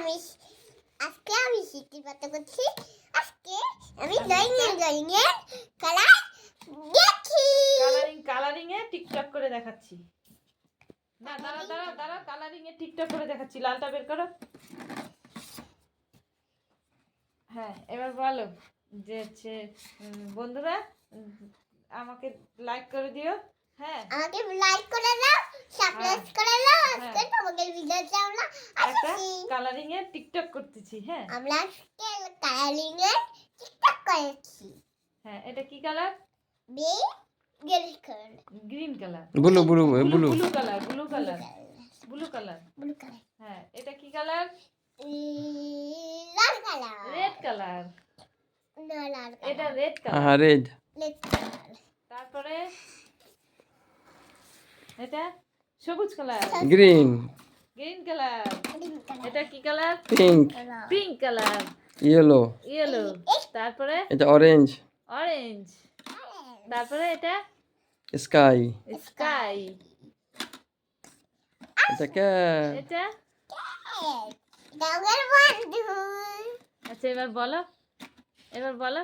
আমি শিখতে পারতে করছি। আজকে আমি ড্রয়িং এর কালার দেখি। কালারিং এ টিকটক করে দেখাচ্ছি। না দাঁড়া কালারিং এ টিকটক করে দেখাচ্ছি। লালটা বের করো। হ্যাঁ, এবার বলো যে বন্ধুরা আমাকে লাইক করে দিও। হ্যাঁ, আমাকে লাইক করে দাও, সাবস্ক্রাইব করে দাও। আজকে তোমাদের ভিডিও চাও না একটা কালারিং এ টিকটক করতেছি। হ্যাঁ, আমরা আজকে কালারিং এর টিকটক করেছি। হ্যাঁ, এটা কি colour? Green colour. Blue colour. হ্যাঁ, এটা কি কালার? লাল কালার। Red colour. না, লাল এটা colour. Red colour. Red. Red colour. তারপরে এটা সবুজ colour. Green. Green colour. Green colour. এটা কি colour? Pink. Pink colour. Yellow. তারপরে এটা অরেঞ্জ। অরেঞ্জ। তারপরে এটা স্কাই। স্কাই। এটা ক্যাট। এটা ডাঙর বন্ধু। আচ্ছা, এবার বলো